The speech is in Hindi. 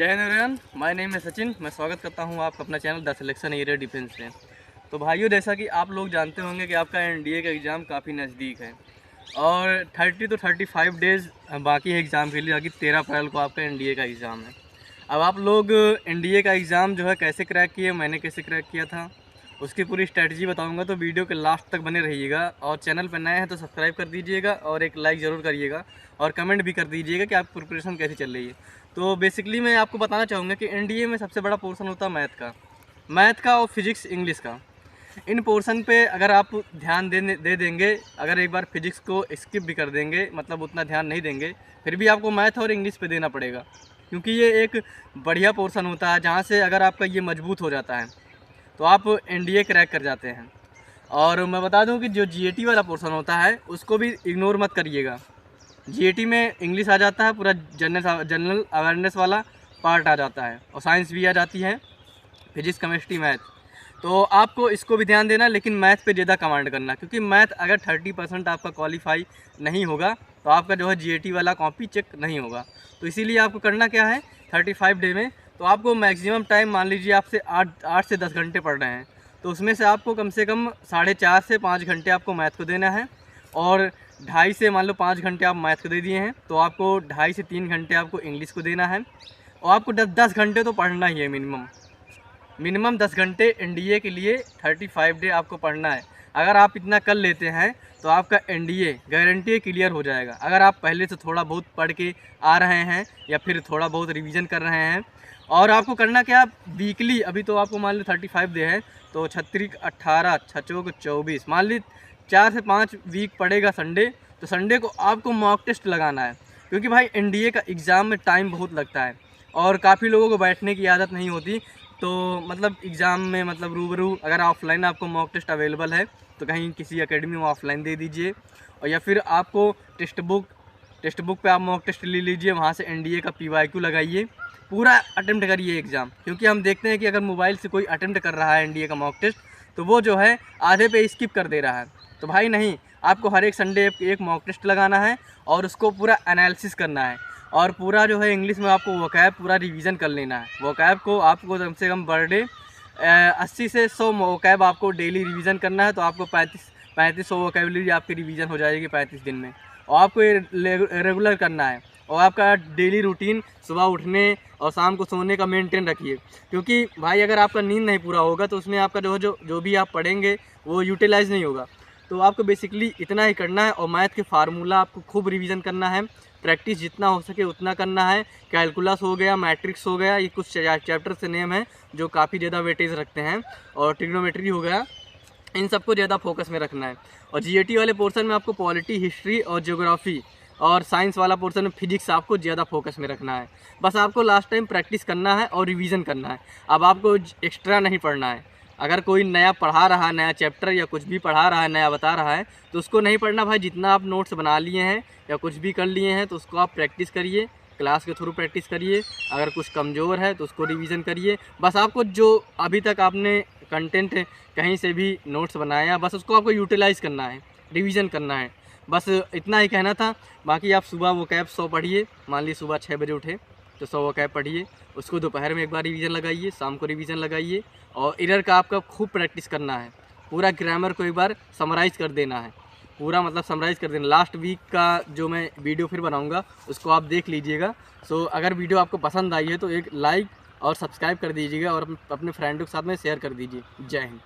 जय हिंद एवरीवन, माय नेम है सचिन। मैं स्वागत करता हूं आपका अपना channel the selection area defence में। तो भाइयों, जैसा कि आप लोग जानते होंगे कि आपका एनडीए का एग्ज़ाम काफ़ी नज़दीक है और 30 to 35 डेज़ बाकी है एग्ज़ाम के लिए। बाकी 13 अप्रैल को आपका एनडीए का एग्ज़ाम है। अब आप लोग एनडीए का एग्ज़ाम जो है कैसे क्रैक किए, मैंने कैसे क्रैक किया था, उसकी पूरी स्ट्रैटेजी बताऊंगा। तो वीडियो के लास्ट तक बने रहिएगा और चैनल पर नए हैं तो सब्सक्राइब कर दीजिएगा और एक लाइक ज़रूर करिएगा और कमेंट भी कर दीजिएगा कि आपकी प्रिपरेशन कैसी चल रही है। तो बेसिकली मैं आपको बताना चाहूँगा कि एनडीए में सबसे बड़ा पोर्शन होता है मैथ का और फिजिक्स इंग्लिश का। इन पोर्शन पे अगर आप ध्यान दे देंगे, अगर एक बार फिजिक्स को स्किप भी कर देंगे, मतलब उतना ध्यान नहीं देंगे, फिर भी आपको मैथ और इंग्लिश पे देना पड़ेगा, क्योंकि ये एक बढ़िया पोर्शन होता है जहाँ से अगर आपका ये मजबूत हो जाता है तो आप एनडीए क्रैक कर जाते हैं। और मैं बता दूं कि जो जीएटी वाला पोर्शन होता है उसको भी इग्नोर मत करिएगा। जीएटी में इंग्लिश आ जाता है, पूरा जनरल अवेयरनेस वाला पार्ट आ जाता है और साइंस भी आ जाती है, फिजिक्स केमिस्ट्री मैथ। तो आपको इसको भी ध्यान देना, लेकिन मैथ पे ज़्यादा कमांड करना, क्योंकि मैथ अगर 30% आपका क्वालिफाई नहीं होगा तो आपका जो है जीएटी वाला कॉपी चेक नहीं होगा। तो इसीलिए आपको करना क्या है, 35 डे में तो आपको मैक्सिमम टाइम, मान लीजिए आपसे 8 से 10 घंटे पढ़ रहे हैं, तो उसमें से आपको कम से कम 4.5 से 5 घंटे आपको मैथ को देना है और 2.5 से मान लो 5 घंटे आप मैथ को दे दिए हैं तो आपको 2.5 से 3 घंटे आपको इंग्लिश को देना है। और आपको 10 घंटे तो पढ़ना ही है, मिनिमम 10 घंटे एनडीए के लिए 35 डे आपको पढ़ना है। अगर आप इतना कर लेते हैं तो आपका एनडीए गारंटी क्लियर हो जाएगा। अगर आप पहले से थोड़ा बहुत पढ़ के आ रहे हैं या फिर थोड़ा बहुत रिवीजन कर रहे हैं, और आपको करना क्या, वीकली, अभी तो आपको मान लो 35 डे है तो 36, 18, 6 24, मान ली 4 से 5 वीक पड़ेगा संडे, तो संडे को आपको मॉक टेस्ट लगाना है। क्योंकि भाई एनडीए का एग्ज़ाम में टाइम बहुत लगता है और काफ़ी लोगों को बैठने की आदत नहीं होती। तो मतलब एग्ज़ाम में मतलब रूबरू, अगर ऑफलाइन आपको मॉक टेस्ट अवेलेबल है तो कहीं किसी एकेडमी में ऑफलाइन दे दीजिए, और या फिर आपको टेक्स्ट बुक पे आप मॉक टेस्ट ले लीजिए, वहाँ से एनडीए का पीवाईक्यू लगाइए, पूरा अटेम्प्ट करिए एग्ज़ाम। क्योंकि हम देखते हैं कि अगर मोबाइल से कोई अटेम्प्ट कर रहा है एनडीए का मॉक टेस्ट तो वो जो है आधे पे स्किप कर दे रहा है। तो भाई नहीं, आपको हर एक संडे एक मॉक टेस्ट लगाना है और उसको पूरा एनालिसिस करना है, और पूरा जो है इंग्लिश में आपको वोकैब पूरा रिवीजन कर लेना है। वोकैब को आपको कम से कम पर डे 80 से 100 वोकैब आपको डेली रिवीजन करना है। तो आपको 3500 वोकैबलरी आपकी रिवीजन हो जाएगी 35 दिन में। और आपको ये रेगुलर करना है, और आपका डेली रूटीन सुबह उठने और शाम को सोने का मेंटेन रखिए। क्योंकि भाई अगर आपका नींद नहीं पूरा होगा तो उसमें आपका जो भी आप पढ़ेंगे वो यूटिलाइज़ नहीं होगा। तो आपको बेसिकली इतना ही करना है, और मैथ के फार्मूला आपको खूब रिवीजन करना है, प्रैक्टिस जितना हो सके उतना करना है। कैलकुलस हो गया, मैट्रिक्स हो गया, ये कुछ चैप्टर से नेम है जो काफ़ी ज़्यादा वेटेज रखते हैं, और ट्रिग्नोमेट्री हो गया, इन सबको ज़्यादा फोकस में रखना है। और जीएटी वाले पोर्शन में आपको पॉलिटी, हिस्ट्री और ज्योग्राफी, और साइंस वाला पोर्शन में फिजिक्स आपको ज़्यादा फोकस में रखना है। बस आपको लास्ट टाइम प्रैक्टिस करना है और रिवीजन करना है। अब आपको एक्स्ट्रा नहीं पढ़ना है। अगर कोई नया पढ़ा रहा है, नया चैप्टर या कुछ भी पढ़ा रहा है, नया बता रहा है, तो उसको नहीं पढ़ना भाई। जितना आप नोट्स बना लिए हैं या कुछ भी कर लिए हैं तो उसको आप प्रैक्टिस करिए, क्लास के थ्रू प्रैक्टिस करिए। अगर कुछ कमज़ोर है तो उसको रिवीजन करिए। बस आपको जो अभी तक आपने कंटेंट कहीं से भी नोट्स बनाया, बस उसको आपको यूटिलाइज़ करना है, रिवीजन करना है। बस इतना ही कहना था। बाकी आप सुबह वोकैब 100 पढ़िए, मान लीजिए सुबह 6 बजे उठे तो 100 वोकैब पढ़िए, उसको दोपहर में एक बार रिवीजन लगाइए, शाम को रिवीजन लगाइए, और इरर का आपका खूब प्रैक्टिस करना है। पूरा ग्रामर को एक बार समराइज़ कर देना है, पूरा मतलब समराइज़ कर देना। लास्ट वीक का जो मैं वीडियो फिर बनाऊंगा उसको आप देख लीजिएगा। सो अगर वीडियो आपको पसंद आई है तो एक लाइक और सब्सक्राइब कर दीजिएगा और अपने फ्रेंडों के साथ में शेयर कर दीजिए। जय हिंद।